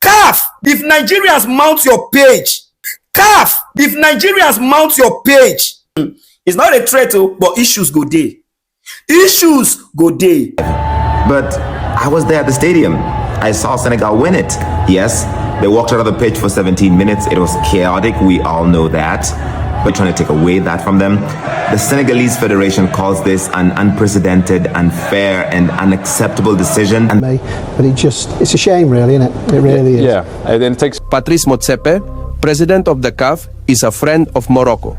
CAF, if Nigerians mount your page, CAF, if Nigerians mount your page, it's not a threat, but issues go day. Issues go day. But I was there at the stadium. I saw Senegal win it. Yes, they walked out of the pitch for 17 minutes. It was chaotic. We all know that. We're trying to take away that from them. The Senegalese Federation calls this an unprecedented, unfair, and unacceptable decision. But it's a shame, really, isn't it? It really is. Yeah, and it takes. Patrice Motsepe, president of the CAF, is a friend of Morocco.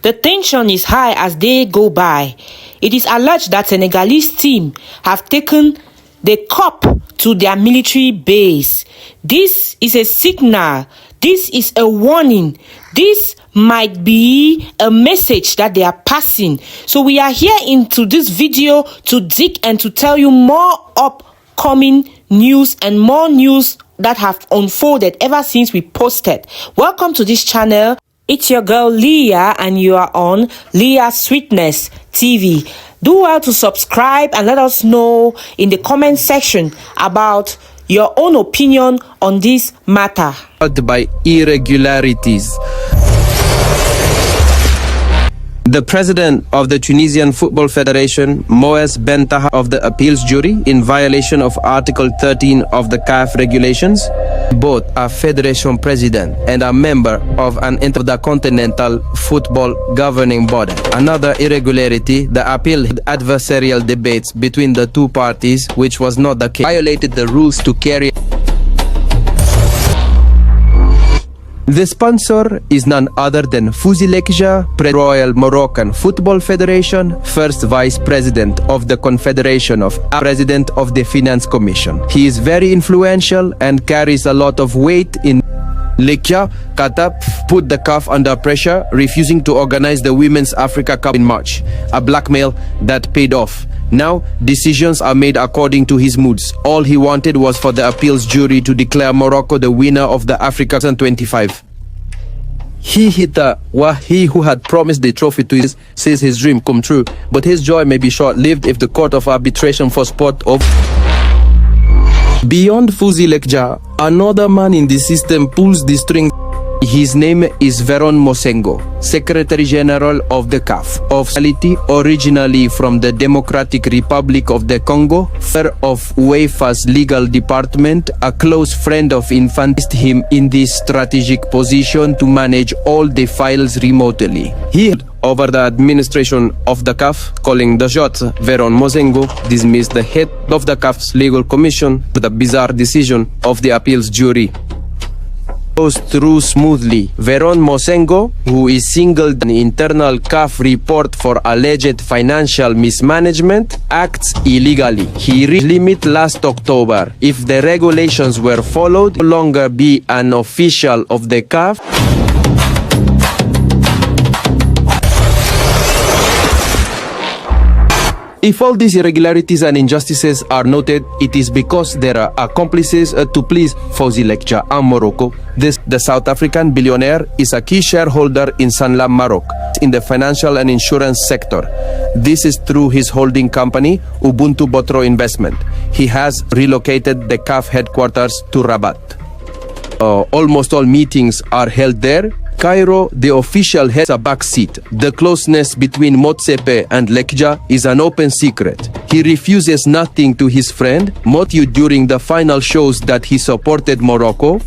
The tension is high as they go by. It is alleged that Senegalese team have taken the cup to their military base. This is a signal. This is a warning. This might be a message that they are passing. So we are here into this video to dig and to tell you more upcoming news and more news that have unfolded ever since we posted. Welcome to this channel. It's your girl Leah and you are on Leah Sweetness TV. Do well to subscribe and let us know in the comment section about your own opinion on this matter. By irregularities. The president of the Tunisian Football Federation, Moez Bentaha, of the appeals jury, in violation of Article 13 of the CAF regulations, both are federation president and a member of an intercontinental football governing body. Another irregularity, the appeal had adversarial debates between the two parties, which was not the case. Violated the rules to carry. The sponsor is none other than Fouzi Lekja, Royal Moroccan Football Federation, first vice president of the Confederation of President of the Finance Commission. He is very influential and carries a lot of weight in Lekja. Qatar put the CAF under pressure, refusing to organize the Women's Africa Cup in March, a blackmail that paid off. Now, decisions are made according to his moods. All he wanted was for the appeals jury to declare Morocco the winner of the Africa 2025. He who had promised the trophy to his says his dream come true, but his joy may be short-lived if the court of arbitration for sport of beyond Fouzi Lekja, another man in the system pulls the strings. His name is Veron Mosengo, Secretary General of the CAF, originally from the Democratic Republic of the Congo, chair of UEFA's legal department, a close friend of Infantino, him in this strategic position to manage all the files remotely. He over the administration of the CAF, calling the shots. Veron Mosengo dismissed the head of the CAF's legal commission to the bizarre decision of the appeals jury. Goes through smoothly. Veron Mosengo, who is singled an internal CAF report for alleged financial mismanagement, acts illegally. He reached limit last October. If the regulations were followed, no longer be an official of the CAF. If all these irregularities and injustices are noted, it is because there are accomplices to please Fouzi Lekja and Morocco. The South African billionaire is a key shareholder in Sanlam Maroc in the financial and insurance sector. This is through his holding company, Ubuntu Botro Investment. He has relocated the CAF headquarters to Rabat. Almost all meetings are held there. Cairo, the official, has a backseat. The closeness between Motsepe and Lekja is an open secret. He refuses nothing to his friend Motiu during the final shows that he supported Morocco.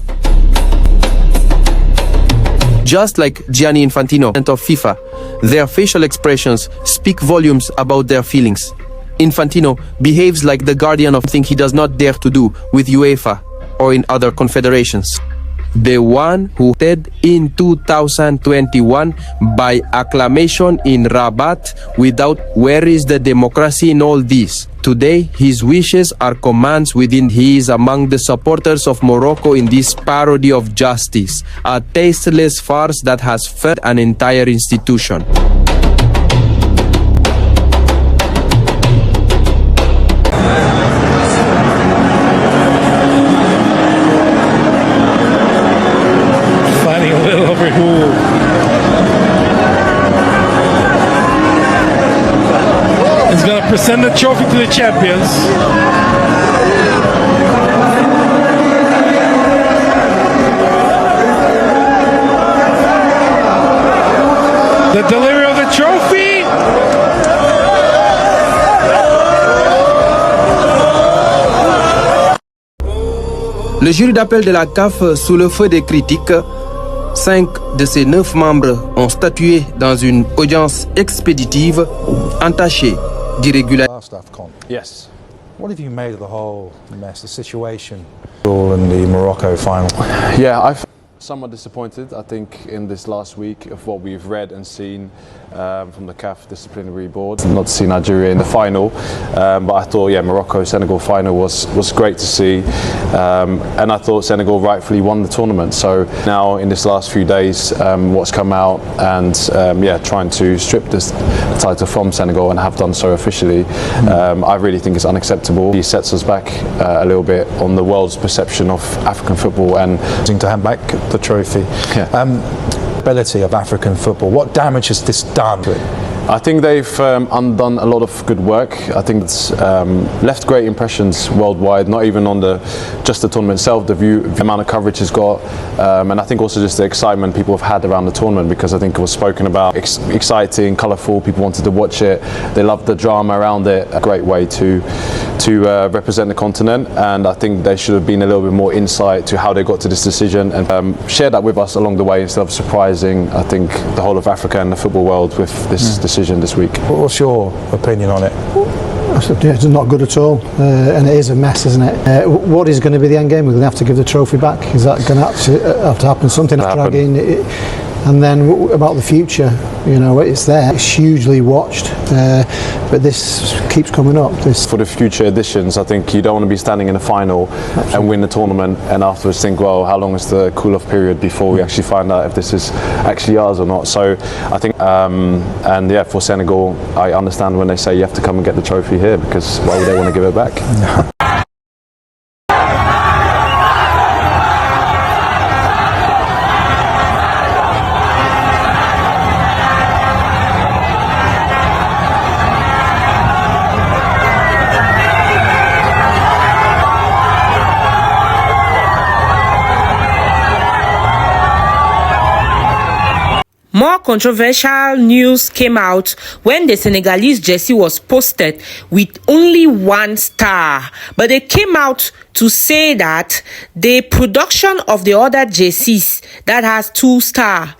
Just like Gianni Infantino of FIFA, their facial expressions speak volumes about their feelings. Infantino behaves like the guardian of things he does not dare to do with UEFA or in other confederations. The one who did in 2021 by acclamation in Rabat without where is the democracy in all this? Today, his wishes are commands within. He is among the supporters of Morocco in this parody of justice, a tasteless farce that has fed an entire institution. He's going to present the trophy to the champions. The delivery of the trophy. Le jury d'appel de la CAF, sous le feu des critiques, 5 de ses 9 membres ont statué dans une audience expéditive entachée d'irrégularité. Last AFCON. Yes. What have you made of the whole mess, the situation, in the Morocco final? Yeah, I'm somewhat disappointed, I think, in this last week of what we've read and seen from the CAF disciplinary board. Not to see Nigeria in the final, but I thought, yeah, Morocco-Senegal final was great to see, and I thought Senegal rightfully won the tournament. So now in this last few days, what's come out and yeah, trying to strip this title from Senegal and have done so officially, I really think it's unacceptable. He sets us back a little bit on the world's perception of African football and To hand back the trophy. Yeah. Ability of African football. What damage has this done? I think they've undone a lot of good work. I think it's left great impressions worldwide, not even on just the tournament itself, the amount of coverage it's got, and I think also just the excitement people have had around the tournament, because I think it was spoken about, exciting, colourful, people wanted to watch it, they loved the drama around it. A great way to represent the continent, and I think they should have been a little bit more insight to how they got to this decision and share that with us along the way instead of surprising, I think, the whole of Africa and the football world with this decision this week. What's your opinion on it? It's not good at all, and it is a mess, isn't it? What is going to be the end game? We're going to have to give the trophy back. Is that going to have to happen? Something to drag in. And then about the future, you know, it's there. It's hugely watched, but this keeps coming up. For the future editions, I think you don't want to be standing in the final and win the tournament and afterwards think, well, how long is the cool-off period before we actually find out if this is actually ours or not? So I think, and yeah, for Senegal, I understand when they say you have to come and get the trophy here, because why would they want to give it back? More controversial news came out when the Senegalese jersey was posted with only 1 star. But they came out to say that the production of the other jerseys that has 2 stars,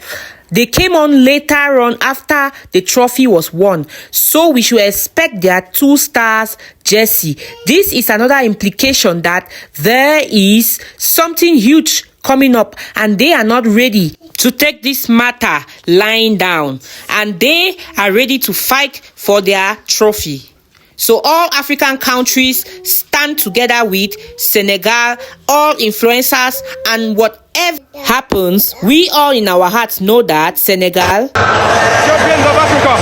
they came on later on after the trophy was won. So we should expect their 2 stars jersey. This is another implication that there is something huge coming up and they are not ready to take this matter lying down, and they are ready to fight for their trophy. So all African countries stand together with Senegal, all influencers, and whatever happens, we all in our hearts know that Senegal, Champions of Africa,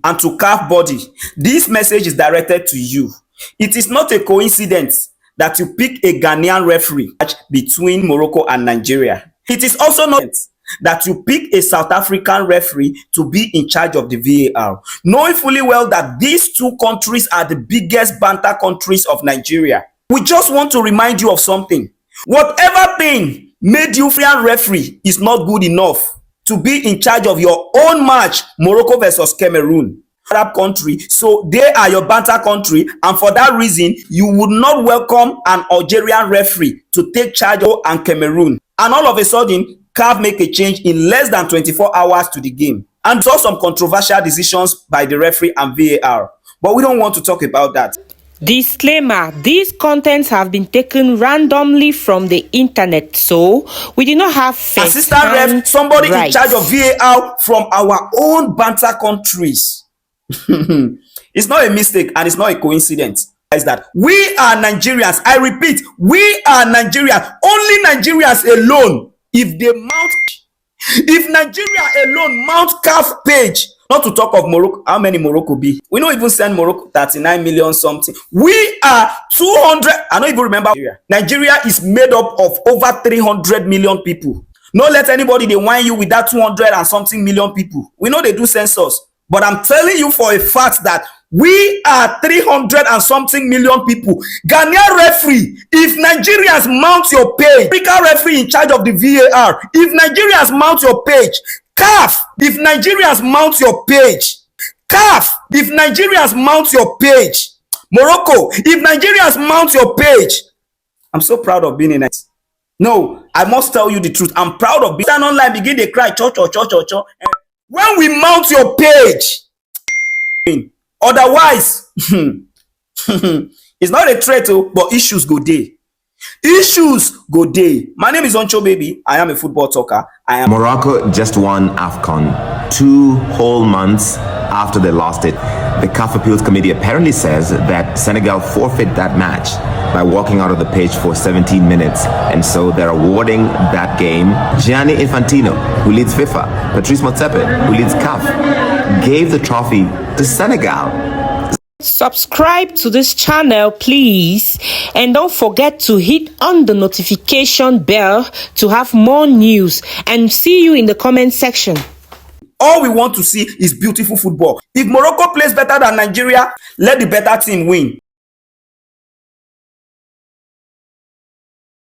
and to CAF body, this message is directed to you. It is not a coincidence that you pick a Ghanaian referee between Morocco and Nigeria. It is also not that you pick a South African referee to be in charge of the VAR, knowing fully well that these 2 countries are the biggest banter countries of Nigeria. We just want to remind you of something. Whatever thing made you a referee is not good enough to be in charge of your own match, Morocco versus Cameroon. Arab country, so they are your banter country, and for that reason you would not welcome an Algerian referee to take charge of and Cameroon. And all of a sudden CAF make a change in less than 24 hours to the game and saw some controversial decisions by the referee and VAR, but we don't want to talk about that. disclaimer, these contents have been taken randomly from the internet, so we do not have assistant ref, somebody in charge of VAR from our own banter countries. It's not a mistake and it's not a coincidence. Is that we are Nigerians. I repeat, we are Nigerians. Only Nigerians alone. If Nigeria alone mount CAF page, not to talk of Morocco, how many Morocco be? We don't even send Morocco 39 million something. We are 200. I don't even remember. Nigeria is made up of over 300 million people. Don't let anybody they whine you with that 200 and something million people. We know they do census. But I'm telling you for a fact that We are 300 and something million people. Ghanaian referee, if Nigerians mount your page, African referee in charge of the VAR, if Nigerians mount your page, CAF, if Nigerians mount your page, CAF, if Nigerians mount your page, Morocco, if Nigerians mount your page, I'm so proud of being in it. No, I must tell you the truth. I'm proud of being. Stand online, begin to cry, cho. When we mount your page, otherwise, it's not a threat, but issues go day. Issues go day. My name is Oncho Baby. I am a football talker. Morocco just won AFCON 2 whole months after they lost it. The CAF Appeals Committee apparently says that Senegal forfeit that match by walking out of the pitch for 17 minutes, and so they're awarding that game. Gianni Infantino, who leads FIFA, Patrice Motsepe, who leads CAF, gave the trophy to Senegal. Subscribe to this channel, please, and don't forget to hit on the notification bell to have more news, and see you in the comment section. All we want to see is beautiful football. If Morocco plays better than Nigeria, let the better team win.